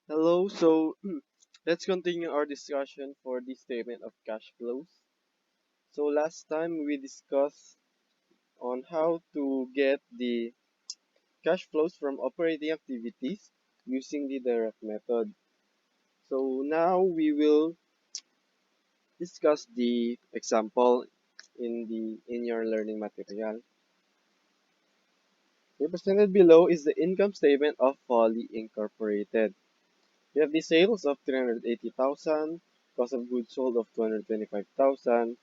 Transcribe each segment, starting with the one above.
Hello, so let's continue our discussion for the statement of cash flows. So last time we discussed on how to get the cash flows from operating activities using the direct method. So now we will discuss the example in your learning material. Represented below is the income statement of Folly Incorporated. We have the sales of 380,000, cost of goods sold of 225,000,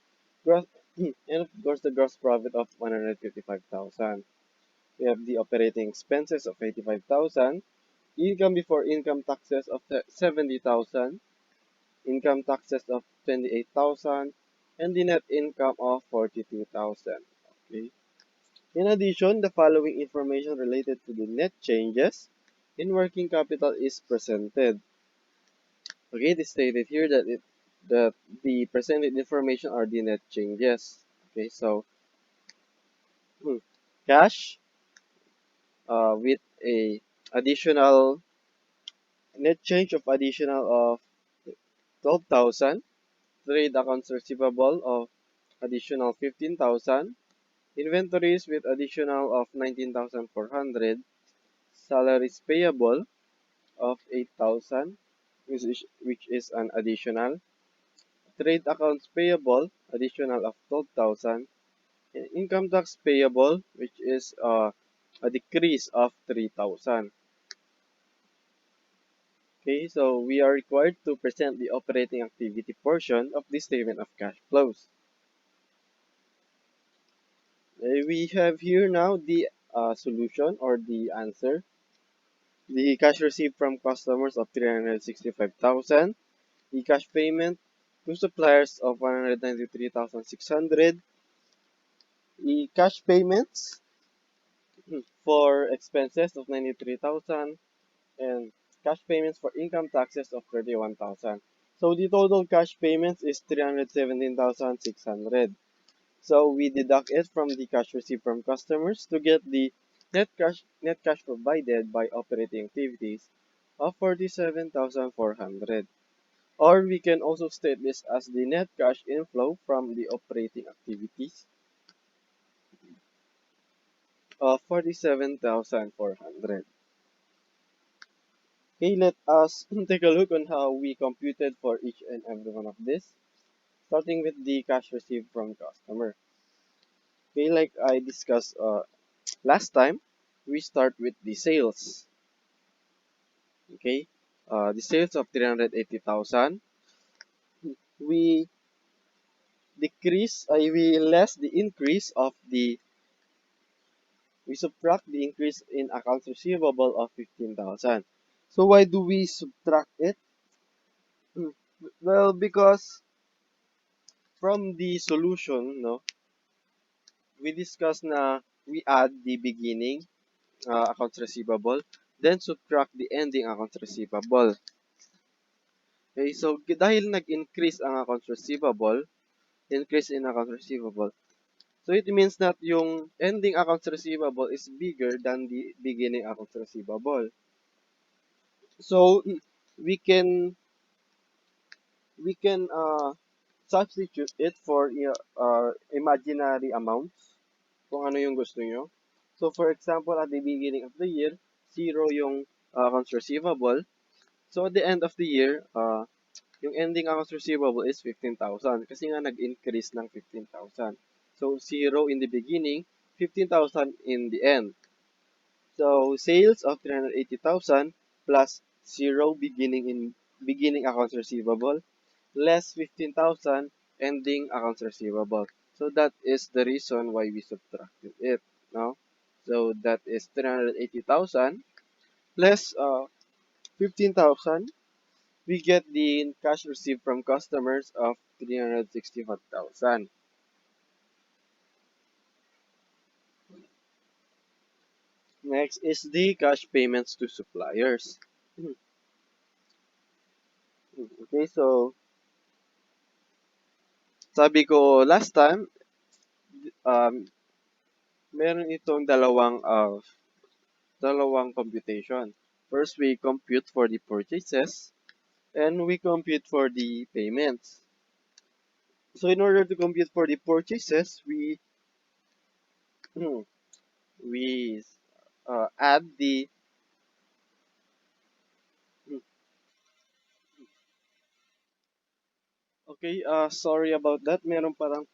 gross, and of course the gross profit of 155,000. We have the operating expenses of 85,000, income before income taxes of 70,000, income taxes of 28,000, and the net income of 42,000. Okay. In addition, the following information related to the net changes in working capital is presented. Okay, it is stated here that the presented information are the net changes. Okay, so hmm, cash with a additional net change of additional of 12,000, trade accounts receivable of additional 15,000, inventories with additional of 19,400, salaries payable of 8,000, which is an additional, trade accounts payable additional of 12,000, income tax payable, which is a decrease of 3,000. Okay, so we are required to present the operating activity portion of the statement of cash flows. We have here now the solution or the answer. The cash received from customers of 365,000, the cash payment to suppliers of 193,600, the cash payments for expenses of 93,000, and cash payments for income taxes of 31,000. So the total cash payments is 317,600. So we deduct it from the cash received from customers to get the net cash provided by operating activities of 47,400. Or we can also state this as the net cash inflow from the operating activities of 47,400. Okay, let us take a look on how we computed for each and every one of this, starting with the cash received from customer. Okay, like I discussed last time, we start with the sales. Okay, the sales of 380,000. We we less the increase of we subtract the increase in accounts receivable of 15,000. So why do we subtract it? Well, because from the solution, no, we discussed na we add the beginning accounts receivable, then subtract the ending accounts receivable. Okay, so dahil nag-increase ang accounts receivable, increase in accounts receivable, so it means that yung ending accounts receivable is bigger than the beginning accounts receivable. So we can we can substitute it for imaginary amounts kung ano yung gusto nyo. So for example, at the beginning of the year, zero yung accounts receivable. So at the end of the year, yung ending accounts receivable is 15,000 kasi nga nag-increase ng 15,000. So zero in the beginning, 15,000 in the end. So sales of 380,000 plus zero beginning accounts receivable less 15,000 ending accounts receivable. So that is the reason why we subtracted it. No? So that is 380,000 less 15,000. We get the cash received from customers of 365,000. Next is the cash payments to suppliers. Okay, so sabi ko last time, um, meron itong dalawang computation. First, we compute for the purchases and we compute for the payments. So in order to compute for the purchases, we add the okay, sorry about that. Meron palang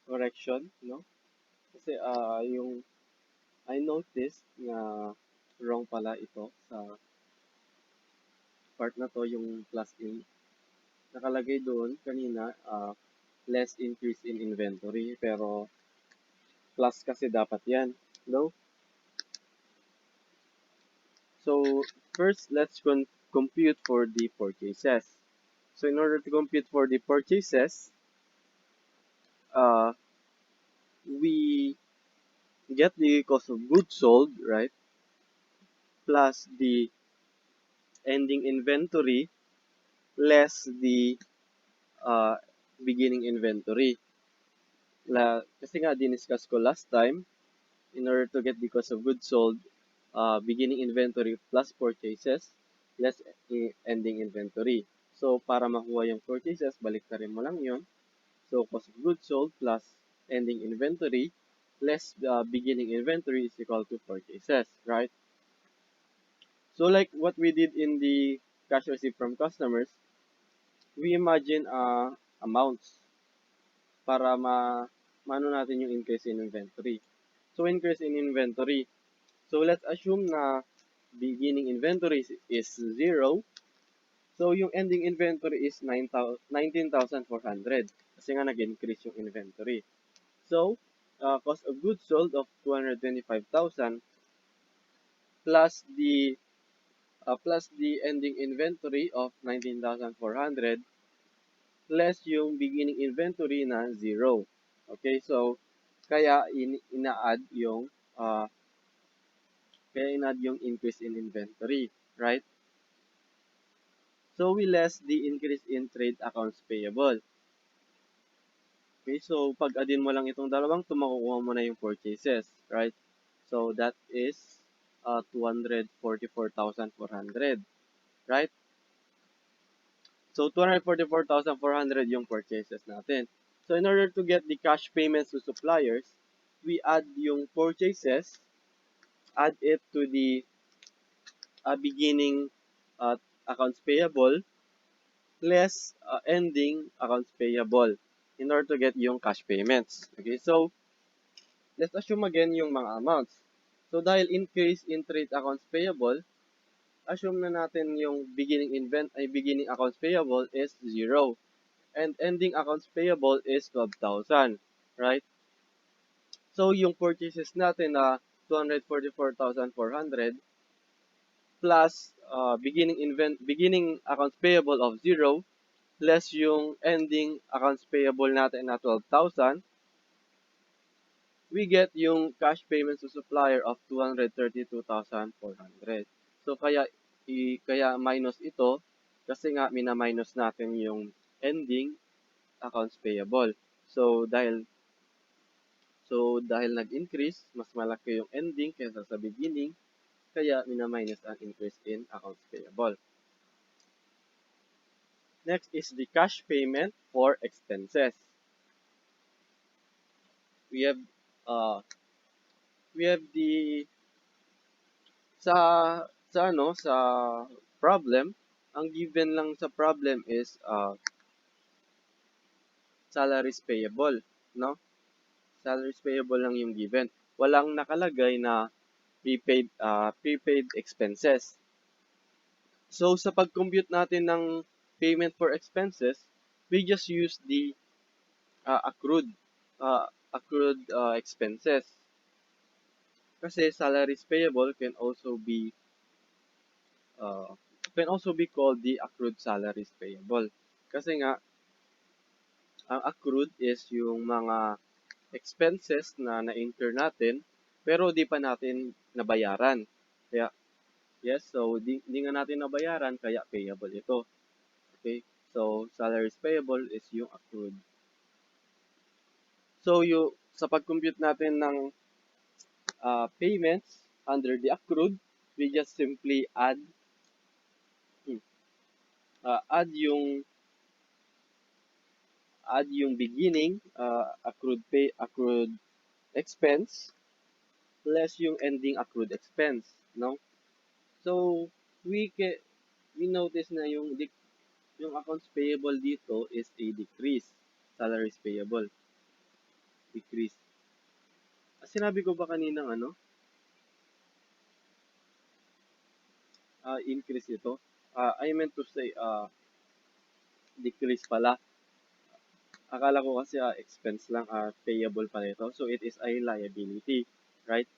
correction, no? Kasi yung I noticed na wrong pala ito sa part na to, yung plus in. Nakalagay doon kanina, less increase in inventory, pero plus kasi dapat yan, no? So, first, let's compute for the purchases. So, in order to compute for the purchases, uh, we get the cost of goods sold, right? Plus the ending inventory less the uh, beginning inventory. Kasi nga, diniscuss ko last time, in order to get the cost of goods sold, beginning inventory plus purchases less ending inventory. So, para makuha yung purchases, baliktarin mo lang yon. So, cost of goods sold plus ending inventory less beginning inventory is equal to purchases, right? So, like what we did in the cash received from customers, we imagine amounts para mano natin yung increase in inventory. So, increase in inventory. So, let's assume na beginning inventory is 0. So, yung ending inventory is 19,400 kasi nga nag-increase yung inventory. So, cost of goods sold of 225,000 plus the ending inventory of 19,400 less yung beginning inventory na 0. Okay, so kaya ina-add yung increase in inventory, right? So we less the increase in trade accounts payable. Okay, so pag addin mo lang itong dalawang to, makukuha mo na yung purchases, right? So that is 244,400, right? So 244,400 yung purchases natin. So in order to get the cash payments to suppliers, we add yung purchases, add it to the beginning accounts payable less ending accounts payable in order to get yung cash payments. Okay, so let's assume again yung mga amounts. So dahil increase in trade accounts payable, assume na natin yung beginning accounts payable is 0 and ending accounts payable is 12,000, right? So yung purchases natin na 244,400 plus beginning accounts payable of 0 less yung ending accounts payable natin na 12,000, we get yung cash payments to supplier of 232,400. So kaya minus ito kasi nga mina-minus natin yung ending accounts payable. So dahil nag-increase, mas malaki yung ending kaysa sa beginning, kaya mina-minus ang increase in accounts payable. Next is the cash payment for expenses. We have uh, we have the sa sa problem, ang given lang sa problem is salaries payable, no? Salaries payable lang yung given. Walang nakalagay na prepaid expenses. So sa pag-compute natin ng payment for expenses, we just use the accrued expenses. Kasi salaries payable uh, can also be called the accrued salaries payable. Kasi nga, ang accrued is yung mga expenses na na-incur natin pero di pa natin nabayaran. Kaya, yes, so di nga natin nabayaran kaya payable ito. Okay? So, salaries payable is yung accrued. So, sa pag-compute natin ng payments, under the accrued, we just simply hmm, add yung beginning accrued expense less yung ending accrued expense, no? So we ca- we notice na yung accounts payable dito is a decrease. Salaries payable, decrease. Sinabi ko ba kaninang increase ito? I meant to say decrease pala. Akala ko kasi expense lang, payable pala ito. So it is a liability, right?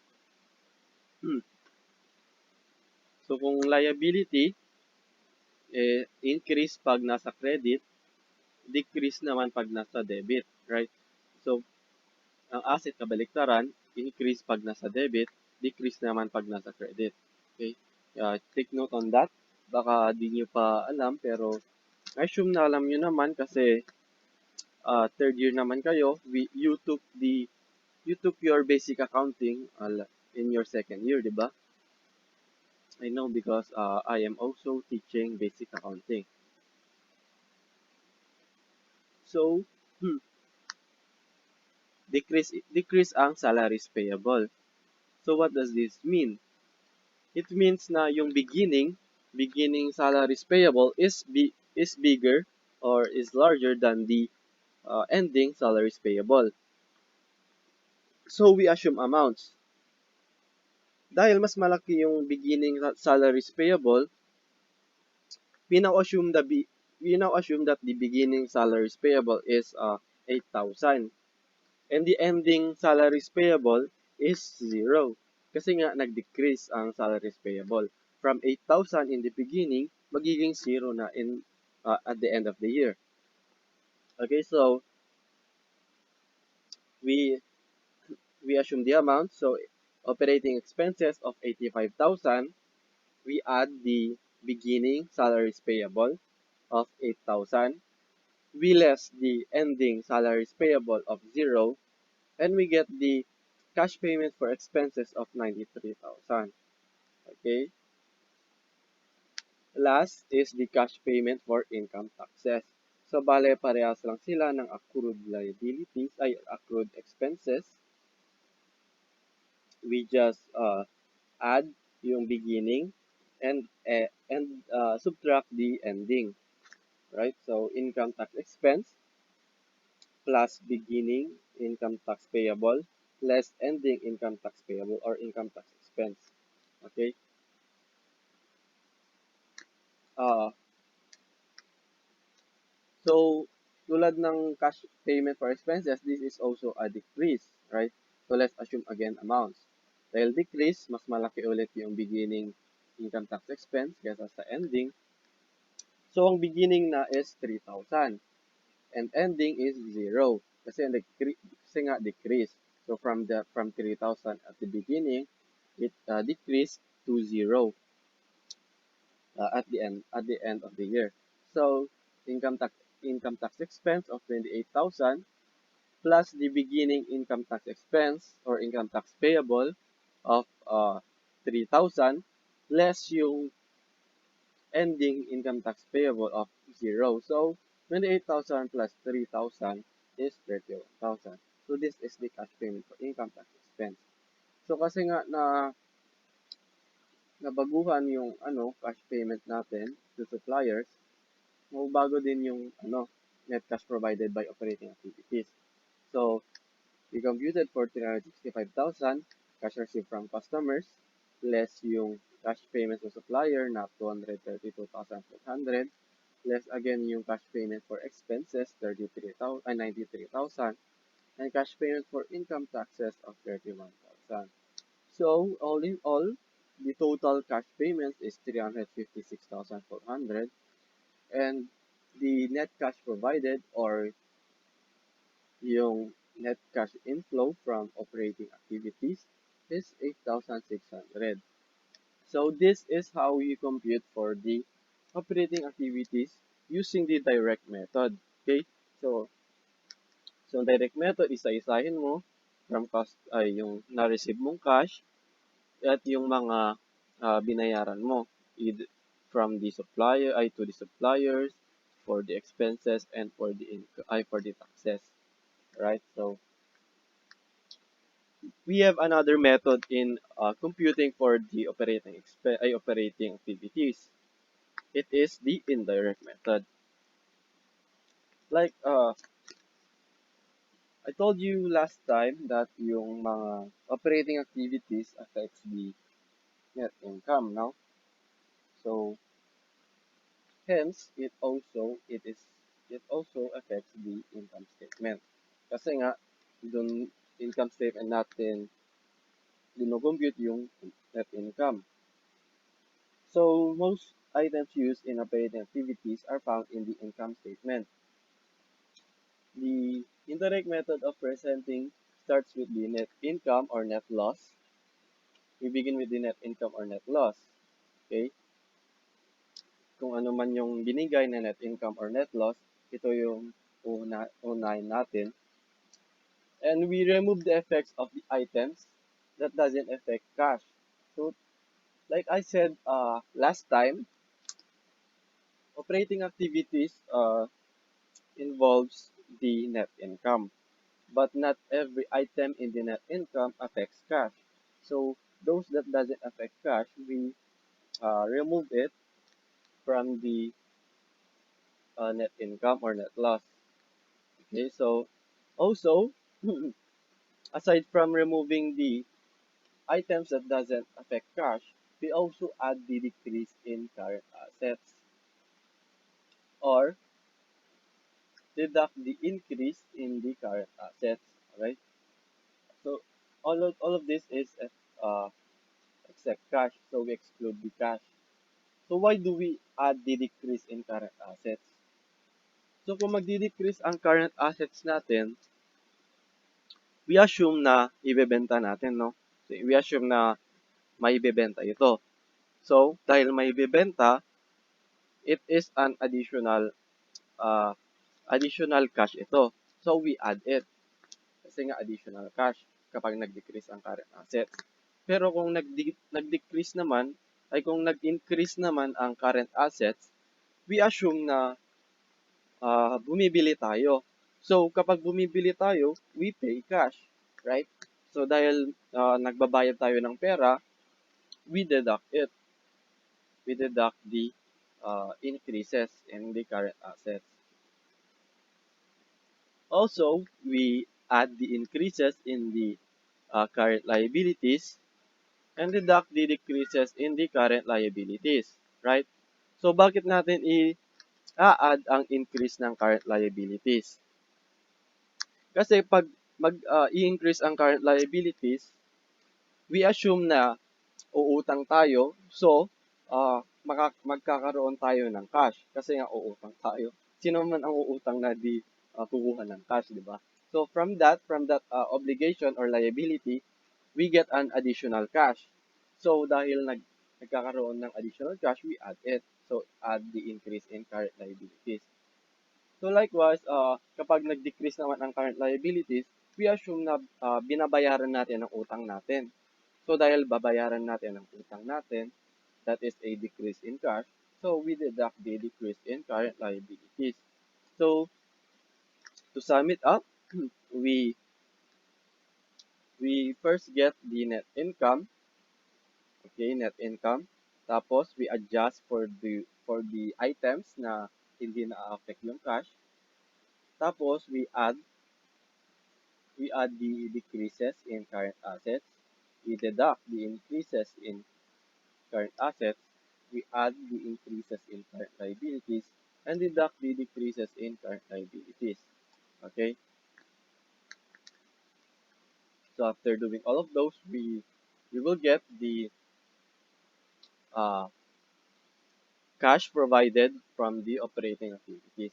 So kung liability, increase pag nasa credit, decrease naman pag nasa debit, right? So ang asset kabaliktaran, increase pag nasa debit, decrease naman pag nasa credit. Okay? Take note on that. Baka di nyo pa alam, pero I assume na alam nyo naman kasi third year naman kayo. You took your basic accounting in your second year, di ba? I know because I am also teaching basic accounting. So, decrease ang salaries payable. So what does this mean? It means na yung beginning salaries payable is bigger or is larger than the ending salaries payable. So we assume amounts. Dahil mas malaki yung beginning salaries payable, we now assume that the beginning salaries payable is 8,000 and the ending salaries payable is 0. Kasi nga nag-decrease ang salaries payable from 8,000 in the beginning magiging 0 na at the end of the year. Okay, so we assume the amount. So operating expenses of 85,000, we add the beginning salaries payable of 8,000. We less the ending salaries payable of 0, and we get the cash payment for expenses of 93,000. Okay? Last is the cash payment for income taxes. So, bale, parehas lang sila ng accrued liabilities, accrued expenses. We just add yung beginning and subtract the ending, right? So, income tax expense plus beginning income tax payable less ending income tax payable or income tax expense. Okay? Uh, so, tulad ng cash payment for expenses, this is also a decrease, right? So, let's assume again amounts. Dahil decrease, mas malaki ulit yung beginning income tax expense kaysa sa ending. So, ang beginning na is 3,000 and ending is 0 kasi nga decrease. So, from 3,000 at the beginning, it decreased to 0 at the end of the year. So, income tax expense of 28,000 plus the beginning income tax expense or income tax payable of 3,000 less yung ending income tax payable of 0. So, 28,000 plus 3,000 is 31,000. So, this is the cash payment for income tax expense. So, kasi nga nabaguhan yung cash payment natin to suppliers, bago din yung net cash provided by operating activities. So, we computed for 365,000 cash received from customers less yung cash payment to supplier na 232,400 less again yung cash payment for expenses 93,000 and cash payment for income taxes of 31,000. So, all in all, the total cash payments is 356,400 and the net cash provided or yung net cash inflow from operating activities is 8,600. So this is how you compute for the operating activities using the direct method. Okay? So direct method, isa-isahin mo from cost ay yung na-receive mong cash at yung mga binayaran mo from the supplier ay to the suppliers for the expenses and for the for the taxes, right? So we have another method in computing for the operating activities. It is the indirect method. Like I told you last time that yung mga operating activities affects the net income now. So hence it also affects the income statement. Kasi nga dun income statement natin dino-compute yung net income. So most items used in operating activities are found in the income statement. The indirect method of presenting starts with the net income or net loss. We begin with the net income or net loss. Okay? Kung ano man yung binigay na net income or net loss, ito yung unahin natin. And we remove the effects of the items that doesn't affect cash. So, like I said last time, operating activities involves the net income. But not every item in the net income affects cash. So, those that doesn't affect cash, we remove it from the net income or net loss. Okay, so also, aside from removing the items that doesn't affect cash, we also add the decrease in current assets or deduct the increase in the current assets. Alright, so all of this is uh, except cash, so we exclude the cash. So why do we add the decrease in current assets? So kung magdi-decrease ang current assets natin, we assume na ibebenta natin, no? So, we assume na may ibebenta ito. So, dahil may ibebenta, it is an uh, additional cash ito. So, we add it. Kasi nga additional cash kapag nag-decrease ang current assets. Pero kung nag-decrease naman, ay kung nag-increase naman ang current assets, we assume na bumibili tayo. So, kapag bumibili tayo, we pay cash, right? So, dahil nagbabayad tayo ng pera, we deduct it. We deduct the increases in the current assets. Also, we add the increases in the current liabilities and deduct the decreases in the current liabilities, right? So, bakit natin i-add ang increase ng current liabilities? Kasi pag i-increase ang current liabilities, we assume na uutang tayo. So, magkakaroon tayo ng cash kasi nga uutang tayo. Sino man ang uutang na di kukuha ng cash, di ba? So, from that obligation or liability, we get an additional cash. So, dahil nagkakaroon ng additional cash, we add it. So, add the increase in current liabilities. So likewise, kapag nag-decrease naman ang current liabilities, we assume na binabayaran natin ang utang natin. So dahil babayaran natin ang utang natin, that is a decrease in cash, so we deduct the decrease in current liabilities. So to sum it up, we we first get the net income, okay, net income. Tapos we adjust for the items na hindi na-affect yung cash. Tapos we add the decreases in current assets, we deduct the increases in current assets, we add the increases in current liabilities, and deduct the decreases in current liabilities. Okay? So after doing all of those, we will get the uh, cash provided from the operating activities.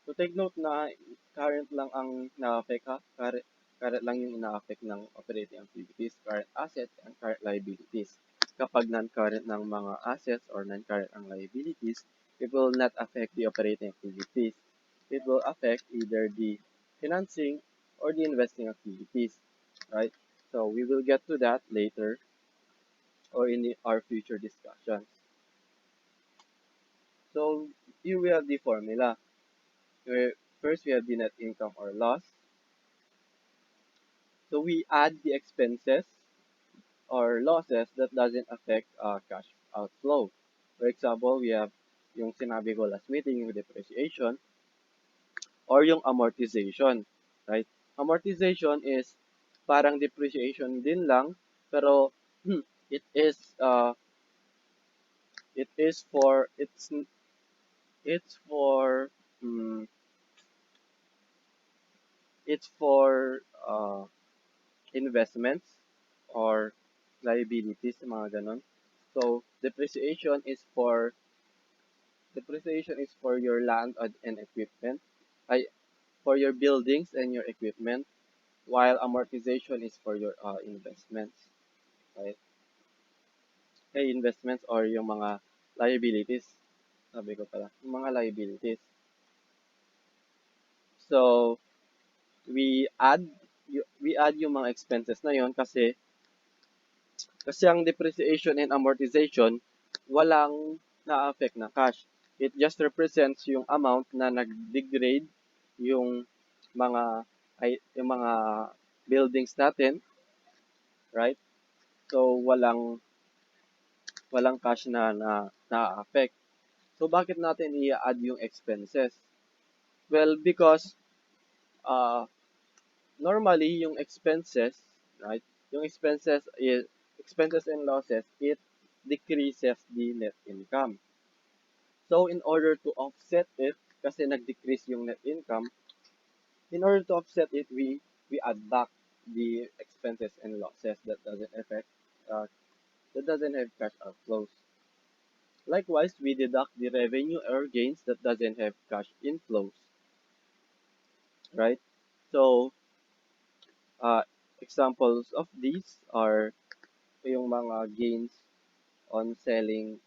So take note na current lang ang na-affect ha. Current lang yung ina-affect ng operating activities, current assets, and current liabilities. Kapag non-current ng mga assets or non-current ang liabilities, it will not affect the operating activities. It will affect either the financing or the investing activities, right? So we will get to that later. our future discussions. So here we have the formula. Where first we have the net income or loss. So we add the expenses or losses that doesn't affect cash outflow. For example, we have yung sinabi ko last meeting, yung depreciation or yung amortization, right? Amortization is parang depreciation din lang, pero it is uh, it is for it's for um, it's for investments or liabilities, mga ganon. So depreciation is for your land and equipment, ay for your buildings and your equipment, while amortization is for your investments, right? Investments or yung mga liabilities, sabi ko pala, yung mga liabilities. So, we add we add yung mga expenses na yon kasi ang depreciation and amortization walang na-affect na cash. It just represents yung amount na nag-degrade yung mga yung mga buildings natin, right? So walang cash na-affect. So bakit natin i-add yung expenses? Well, because uh, normally yung expenses, right? Yung expenses and losses, it decreases the net income. So in order to offset it, kasi nag-decrease yung net income, in order to offset it, we add back the expenses and losses uh, that doesn't have cash outflows. Likewise, we deduct the revenue or gains that doesn't have cash inflows, right? So examples of these are yung mga on selling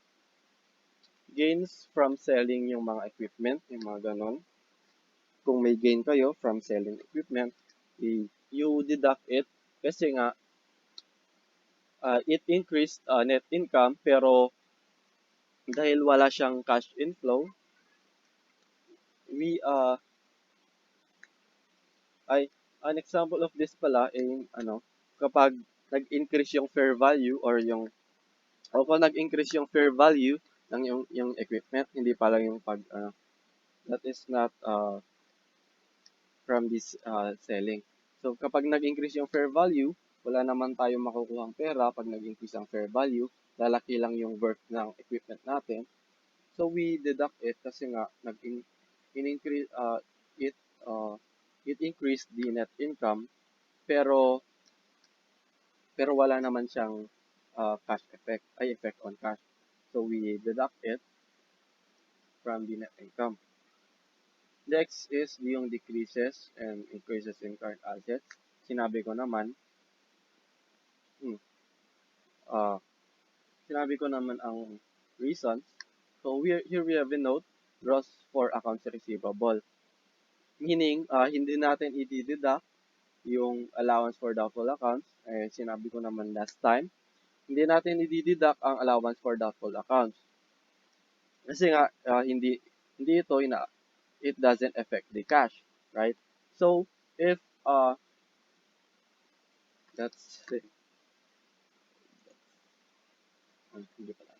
gains from selling yung mga equipment, yung mga ganon. Kung may gain kayo from selling equipment, you deduct it kasi nga it increased net income pero dahil wala siyang cash inflow, we ay an example of this pala ay kapag nag-increase yung fair value or yung o kung nag-increase yung fair value ng yung equipment, hindi pa lang yung that is not from this selling. So kapag nag-increase yung fair value, wala naman tayong makukuhang pera pag nag-increase ang fair value, lalaki lang yung worth ng equipment natin. So we deduct it kasi nga in-increase it uh, it increased the net income pero wala naman siyang cash effect on cash. So we deduct it from the net income. Next is yung decreases and increases in current assets. Sinabi ko naman, hmm, uh, sinabi ko naman ang reasons. So here we have a note, gross for accounts receivable. Meaning, hindi natin i-deduct yung allowance for doubtful accounts. Sinabi ko naman last time, hindi natin i-deduct ang allowance for doubtful accounts. Kasi nga, hindi ito, it doesn't affect the cash, right? So, if, that's, hindi pala.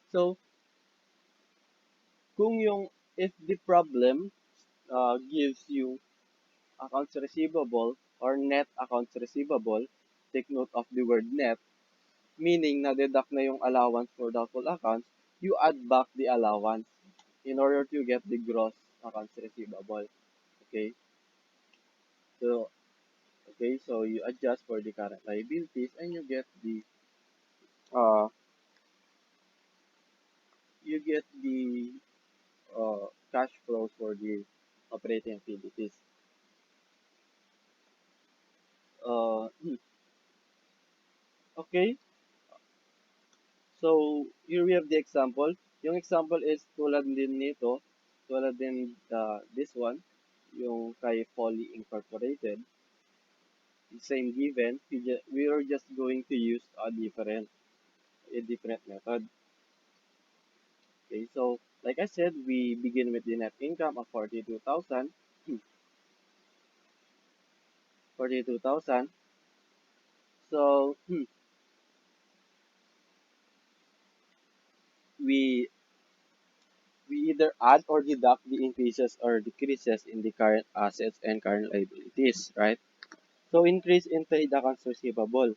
So, if the problem gives you accounts receivable or net accounts receivable, take note of the word net, meaning na-deduct na yung allowance for doubtful accounts, you add back the allowance in order to get the gross accounts receivable. Okay? So, so you adjust for the current liabilities and uh, you get the cash flows for the operating activities. Uh, okay, so here we have the example. Yung example is tulad din nito, tulad din this one, yung kay Poly Incorporated. Same given, we are just going to use a different a different method. Okay, so like I said, we begin with the net income of 42,000. 42,000. So we we either add or deduct the increases or decreases in the current assets and current liabilities, right? So increase in trade accounts receivable.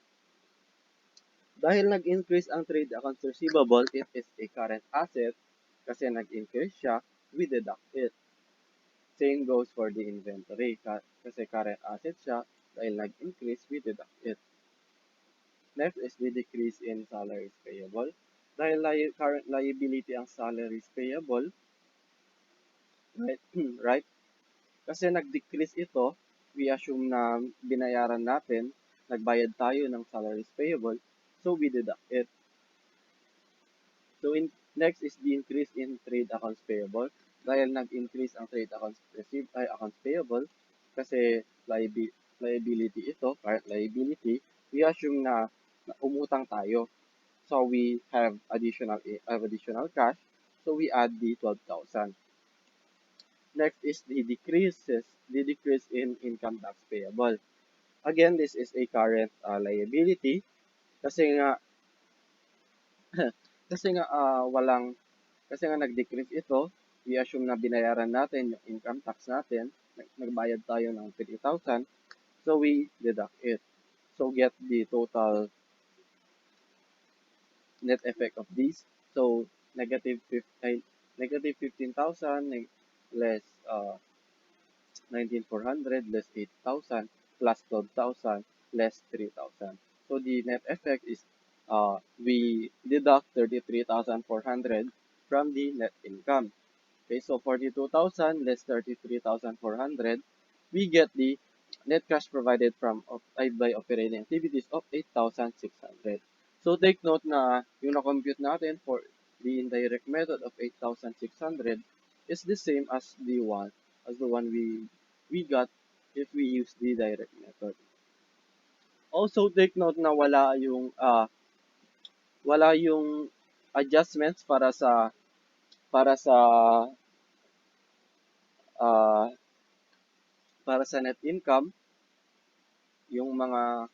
Dahil nag-increase ang trade accounts receivable, it is a current asset kasi nag-increase siya, we deduct it. Same goes for the inventory kasi current asset siya, dahil nag-increase, we deduct it. Next is the decrease in salaries payable. Dahil current liability ang salaries payable, right? Right? Kasi nag-decrease ito, we assume na binayaran natin, nagbayad tayo ng salaries payable, so we deduct it. So next is the increase in trade accounts payable. Dahil nag-increase ang trade accounts accounts payable kasi liability ito, current liability, we assume na umutang tayo. So we have additional cash, so we add the 12,000. Next is the decrease in income tax payable. Again, this is a current liability kasi nga kasi nga kasi nga nag-decrease ito, we assume na binayaran natin yung income tax natin, nagbayad tayo ng 3,000, so we deduct it. So get the total net effect of these. So negative 15,000 less 19,400 less 8,000 plus 12,000 less 3,000. So the net effect is we deduct 33,400 from the net income. Okay, so 42,000 less 33,400, we get the net cash provided by operating activities of 8,600. So take note na yung na-compute natin for the indirect method of 8,600 is the same as the one we got if we use the direct method. Also take note na wala yung adjustments para sa uh, para sa net income, yung mga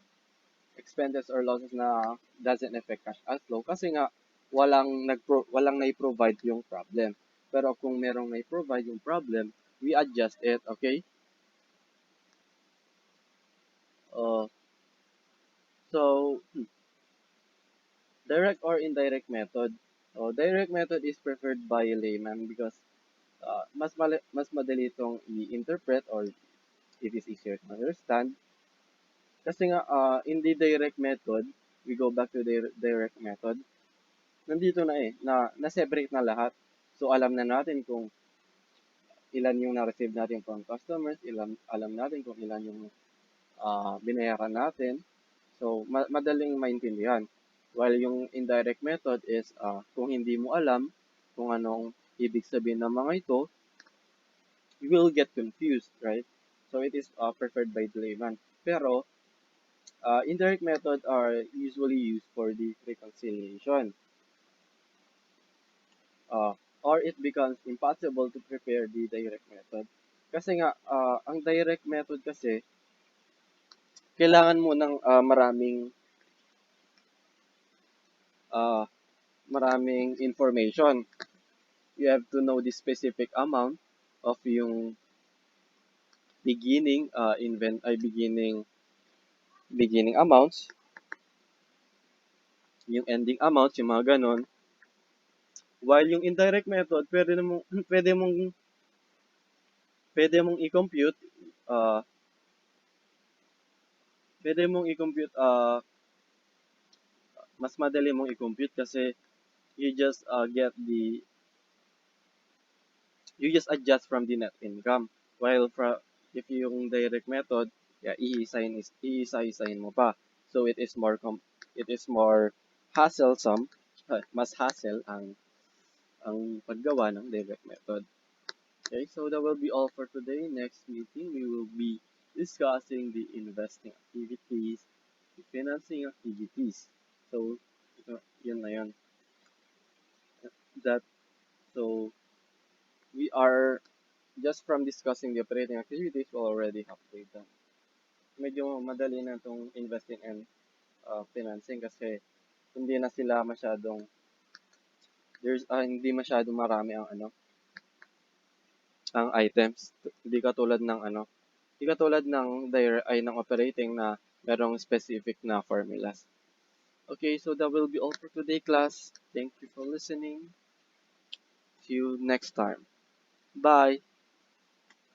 expenses or losses na doesn't affect cash outflow kasi nga walang nai-provide yung problem. Pero kung merong nai-provide yung problem, we adjust it, okay? Uh, so, direct or indirect method. Direct method is preferred by layman because mas madali itong i-interpret or it is easier to understand. Kasi nga, in the direct method, we go back to the direct method, nandito na na-separate na lahat. So, alam na natin kung ilan yung na-receive natin from customers, alam natin kung ilan yung binayaran natin. So, madaling maintindihan. While yung indirect method is kung hindi mo alam kung anong ibig sabihin ng mga ito, you will get confused, right? So, it is preferred by the layman. Pero, indirect method are usually used for the reconciliation. Or it becomes impossible to prepare the direct method. Kasi nga, ang direct method kasi, kailangan mo ng uh, maraming information. You have to know the specific amount of yung beginning amounts, yung ending amounts, yung mga ganon. While yung indirect method, pwede mong i-compute, uh, mas madali mong i-compute kasi you just you just adjust from the net income. While if yung direct method, yeah, iisa-isahin mo pa. So it is more hassle-some, mas hassle ang paggawa ng direct method. Okay, so that will be all for today. Next meeting, we will be discussing the investing activities, the financing activities. So So, yun na yun. That, so, we are just from discussing the operating activities, we already halfway done. Medyo madali na itong investing and financing kasi hindi na sila masyadong hindi masyadong marami ang ang items. Hindi katulad ng hindi katulad ng ng operating na merong specific na formulas. Okay, so that will be all for today, class. Thank you for listening. See you next time. Bye.